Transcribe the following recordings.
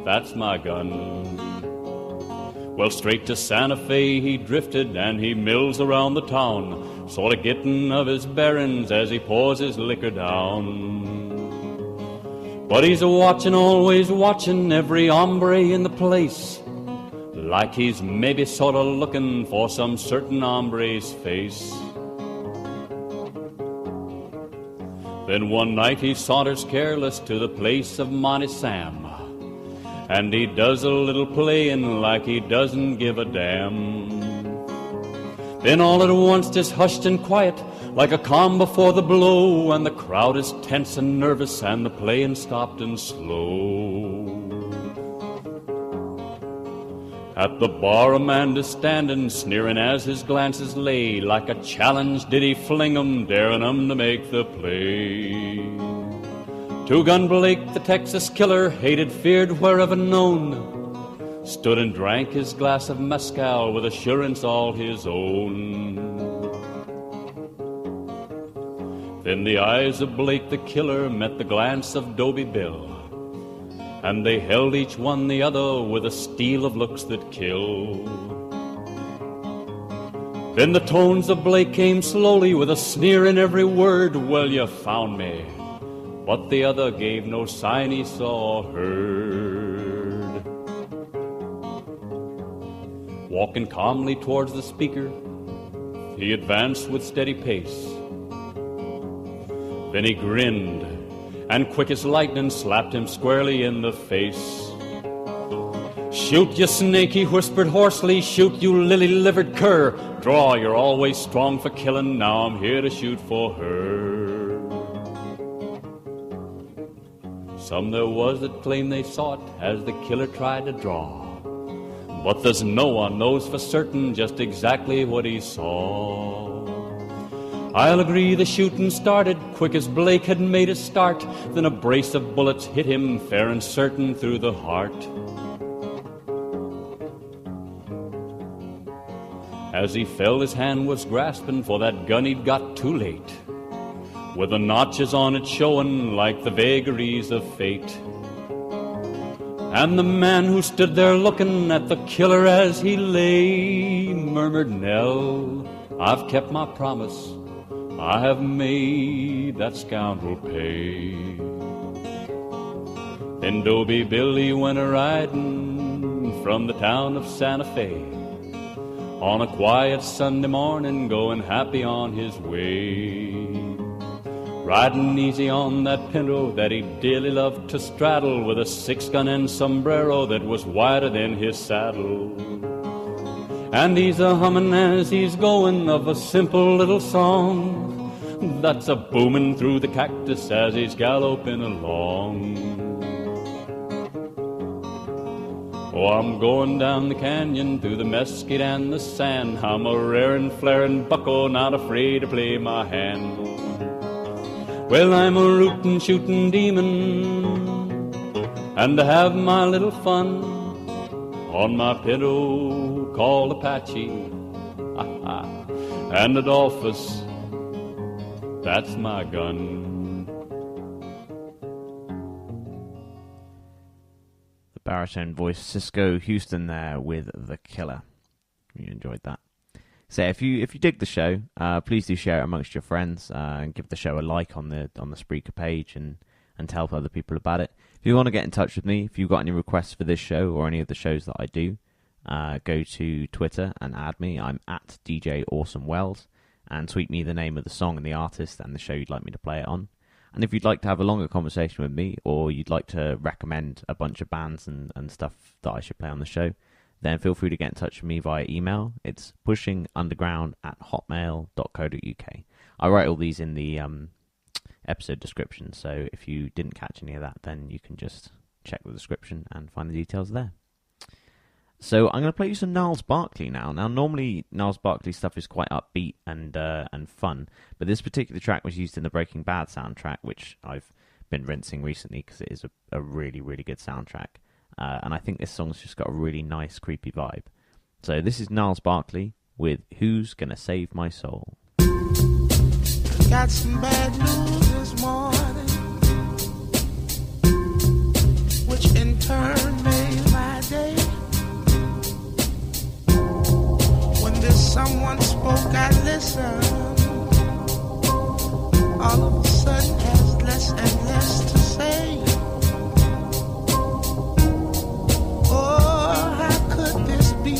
that's my gun. Well, straight to Santa Fe he drifted, and he mills around the town, sort of getting of his bearings as he pours his liquor down. But he's a-watching, always watching every hombre in the place, like he's maybe sort of looking for some certain hombre's face. Then one night he saunters careless to the place of Monty Sam, and he does a little playing like he doesn't give a damn. Then all at once 'tis hushed and quiet, like a calm before the blow, and the crowd is tense and nervous, and the playing stopped and slow. At the bar a man is standing, sneering as his glances lay, like a challenge did he fling 'em, daring 'em to make the play. Two-Gun Blake, the Texas killer, hated, feared wherever known, stood and drank his glass of mezcal with assurance all his own. Then the eyes of Blake the killer met the glance of Dobie Bill, and they held each one the other with a steel of looks that kill. Then the tones of Blake came slowly with a sneer in every word, well, you found me. But the other gave no sign he saw or heard. Walking calmly towards the speaker, he advanced with steady pace. Then he grinned, and quick as lightning slapped him squarely in the face. "Shoot, you snake," he whispered hoarsely, "shoot, you lily-livered cur. Draw, you're always strong for killing, now I'm here to shoot for her." Some there was that claimed they saw it as the killer tried to draw, but there's no one knows for certain just exactly what he saw. I'll agree the shooting started quick as Blake had made a start, then a brace of bullets hit him fair and certain through the heart. As he fell, his hand was grasping for that gun he'd got too late, with the notches on it showing like the vagaries of fate. And the man who stood there looking at the killer as he lay murmured, "Nell, I've kept my promise, I have made that scoundrel pay." Then Dobie Billy went a-riding from the town of Santa Fe on a quiet Sunday morning, going happy on his way. Riding easy on that pinto that he dearly loved to straddle, with a 6-gun and sombrero that was wider than his saddle. And he's a-humming as he's going of a simple little song that's a-booming through the cactus as he's galloping along. Oh, I'm going down the canyon through the mesquite and the sand. I'm a raring, flaring bucko, not afraid to play my hand. Well, I'm a rootin', shootin' demon, and I have my little fun on my pinto called Apache, and Adolphus, that's my gun. The baritone voice Cisco Houston there with The Killer. You enjoyed that. So if you dig the show, please do share it amongst your friends and give the show a like on the Spreaker page and tell other people about it. If you want to get in touch with me, if you've got any requests for this show or any of the shows that I do, go to Twitter and add me. I'm at DJ Awesome Wells, and tweet me the name of the song and the artist and the show you'd like me to play it on. And if you'd like to have a longer conversation with me, or you'd like to recommend a bunch of bands and stuff that I should play on the show, then feel free to get in touch with me via email. It's pushingunderground@hotmail.co.uk. I write all these in the episode description, so if you didn't catch any of that, then you can just check the description and find the details there. So I'm going to play you some Gnarls Barkley now. Now, normally Gnarls Barkley stuff is quite upbeat and fun, but this particular track was used in the Breaking Bad soundtrack, which I've been rinsing recently because it is a really, really good soundtrack. And I think this song's just got a really nice, creepy vibe. So this is Gnarls Barkley with Who's Gonna Save My Soul? Got some bad news this morning, which in turn made listen, all of a sudden has less and less to say. Oh, how could this be?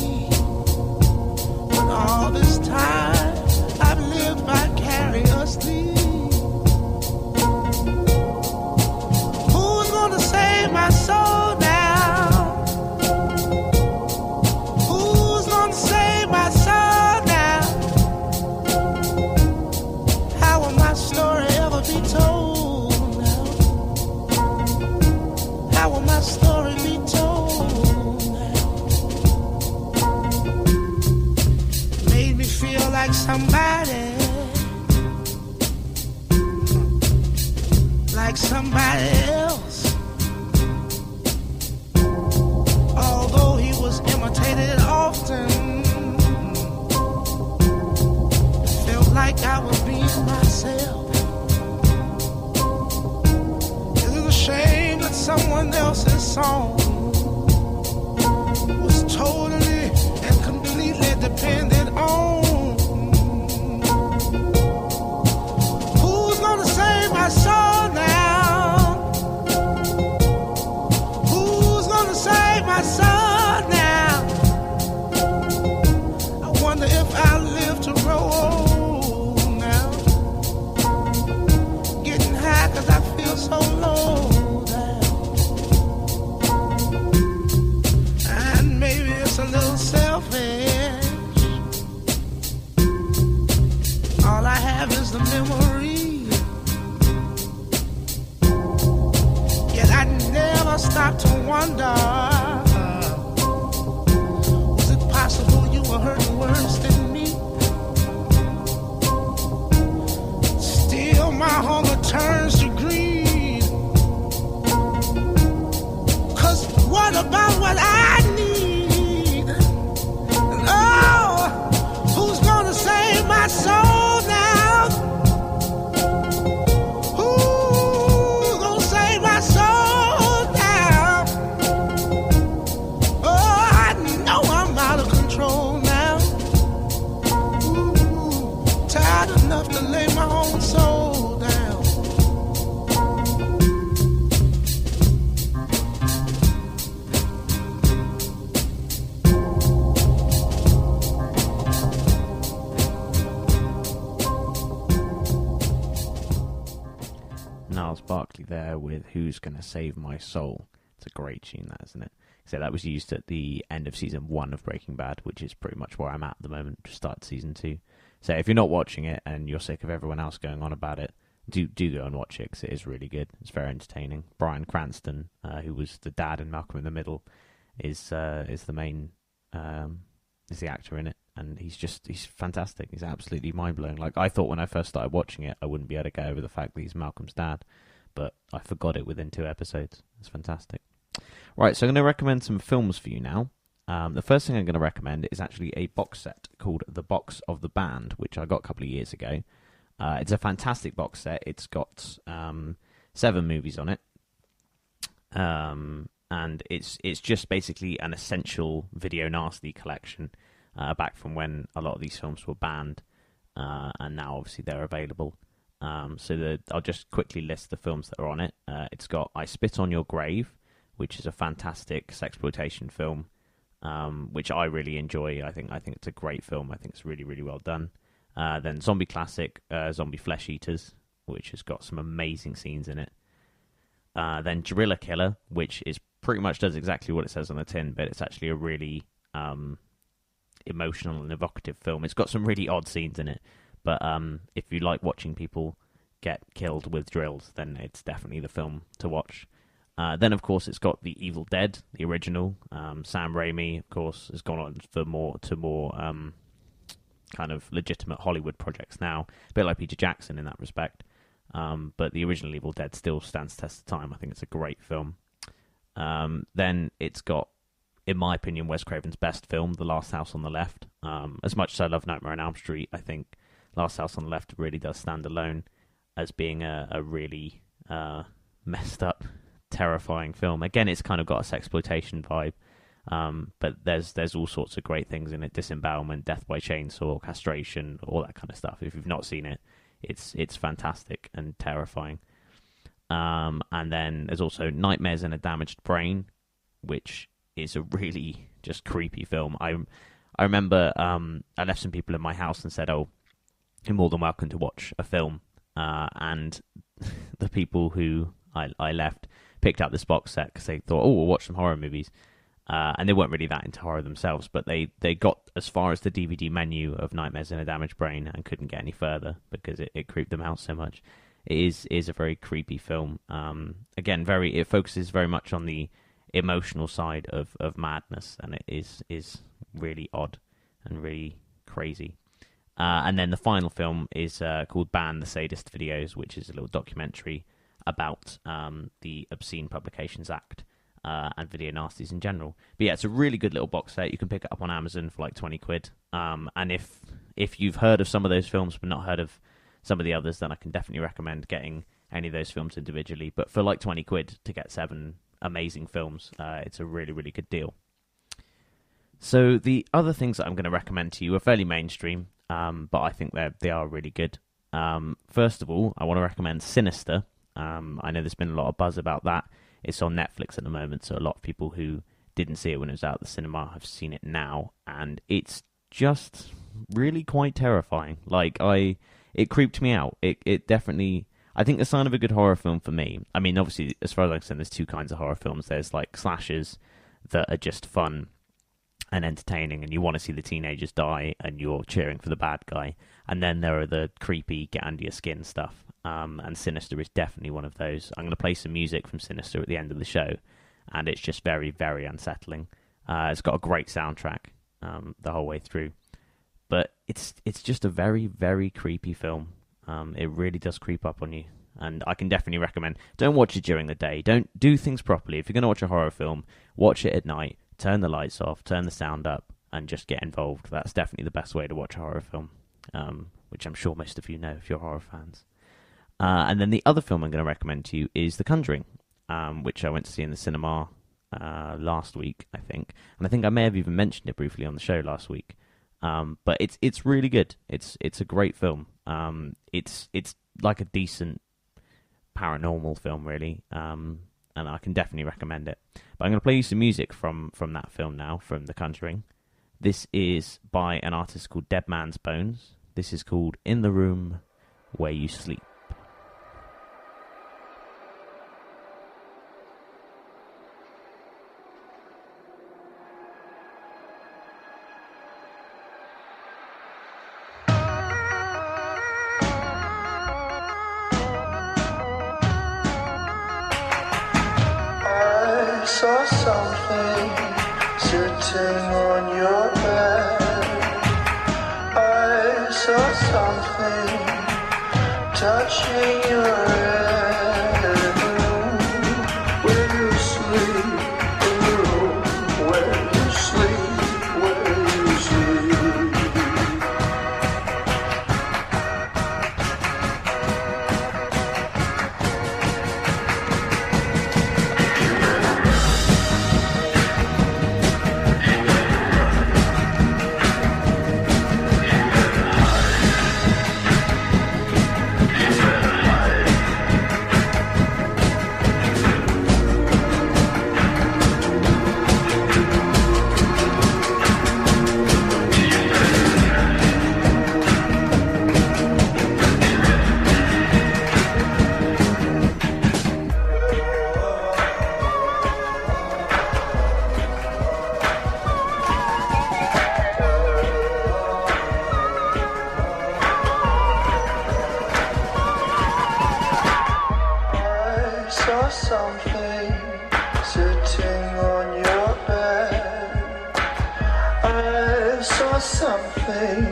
When all this time I've lived vicariously. Who's gonna save my soul now? Who's gonna save my soul now? How will my story ever be told now? How will my story be told now? Made me feel like somebody, like somebody else. Although he was imitated often, felt like I was being myself. Is it a shame that someone else's song was totally and completely dependent on? Who's gonna save my soul now? Who's gonna save my soul now? I wonder if I'll live to grow old now. Getting high 'cause I feel so low now. And maybe it's a little selfish. All I have is the memory. Yet I never stop to wonder, was it possible you were hurting worse than me? Still my hunger turns to greed. 'Cause what about what I need? And oh, who's gonna save my soul now? Who's gonna save my soul now? Oh, I know I'm out of control now. Ooh, tired enough to lay my own soul down. Niles Barkley there with Who's Gonna Save My Soul. It's a great tune, that, isn't it? So that was used at the end of season 1 of Breaking Bad, which is pretty much where I'm at the moment, to start season 2. So if you're not watching it and you're sick of everyone else going on about it, do go and watch it, because it is really good. It's very entertaining. Bryan Cranston, who was the dad in Malcolm in the Middle, is the main is the actor in it, and he's fantastic. He's absolutely mind-blowing. Like, I thought when I first started watching it I wouldn't be able to get over the fact that he's Malcolm's dad, but I forgot it within 2 episodes. It's fantastic. Right, so I'm going to recommend some films for you now. The first thing I'm going to recommend is actually a box set called The Box of the Band, which I got a couple of years ago. It's a fantastic box set. It's got 7 movies on it. And it's just basically an essential video nasty collection back from when a lot of these films were banned, and now obviously they're available. I'll just quickly list the films that are on it. It's got I Spit on Your Grave, which is a fantastic sexploitation film, which I really enjoy. I think it's a great film. I think it's really, really well done. Then Zombie Classic, Zombie Flesh Eaters, which has got some amazing scenes in it. Then Gorilla Killer, which is pretty much does exactly what it says on the tin, but it's actually a really emotional and evocative film. It's got some really odd scenes in it, but if you like watching people get killed with drills, then it's definitely the film to watch. Then, of course, it's got The Evil Dead, the original. Sam Raimi, of course, has gone on for more kind of legitimate Hollywood projects now, a bit like Peter Jackson in that respect. But the original Evil Dead still stands the test of time. I think it's a great film. Then it's got, in my opinion, Wes Craven's best film, The Last House on the Left. As much as I love Nightmare on Elm Street, I think Last House on the Left really does stand alone as being a really messed up, terrifying film. Again, it's kind of got a sexploitation vibe, But there's all sorts of great things in it: disembowelment, death by chainsaw, castration, all that kind of stuff. If you've not seen it, it's fantastic and terrifying. And then there's also Nightmares in a Damaged Brain, which is a really just creepy film. I remember I left some people in my house and said, "Oh, you're more than welcome to watch a film." And the people who I left picked up this box set because they thought, "Oh, we'll watch some horror movies." And they weren't really that into horror themselves, but they got as far as the DVD menu of Nightmares in a Damaged Brain and couldn't get any further because it creeped them out so much. It is a very creepy film. Again, it focuses very much on the emotional side of madness, and it is really odd and really crazy. And then the final film is called Ban the Sadist Videos, which is a little documentary about the Obscene Publications Act and video nasties in general. But yeah, it's a really good little box set. You can pick it up on Amazon for like 20 quid. And if you've heard of some of those films but not heard of some of the others, then I can definitely recommend getting any of those films individually. But for like 20 quid to get 7 amazing films, it's a really, really good deal. So the other things that I'm going to recommend to you are fairly mainstream, but I think they are really good. First of all, I want to recommend Sinister. I know there's been a lot of buzz about that. It's on Netflix at the moment, so a lot of people who didn't see it when it was out at the cinema have seen it now, and it's just really quite terrifying. It creeped me out. It definitely, I think, the sign of a good horror film for me. I mean, obviously, as far as I'm concerned, there's 2 kinds of horror films. There's like slashers that are just fun and entertaining, and you want to see the teenagers die, and you're cheering for the bad guy. And then there are the creepy, get under your skin stuff. And Sinister is definitely one of those. I'm going to play some music from Sinister at the end of the show, and it's just very, very unsettling. It's got a great soundtrack the whole way through. But it's just a very, very creepy film. It really does creep up on you. And I can definitely recommend, don't watch it during the day. Don't do things properly. If you're going to watch a horror film, watch it at night. Turn the lights off, turn the sound up, and just get involved. That's definitely the best way to watch a horror film, which I'm sure most of you know if you're horror fans. And then the other film I'm going to recommend to you is The Conjuring, which I went to see in the cinema last week, I think. And I think I may have even mentioned it briefly on the show last week. But it's really good. It's a great film. It's like a decent paranormal film, really. And I can definitely recommend it. But I'm going to play you some music from that film now, from The Conjuring. This is by an artist called Dead Man's Bones. This is called In the Room Where You Sleep. Saw something sitting on your bed. I saw something touching your head. In the room where you sleep, in the room where you sleep, where you sleep. Something sitting on your bed. I saw something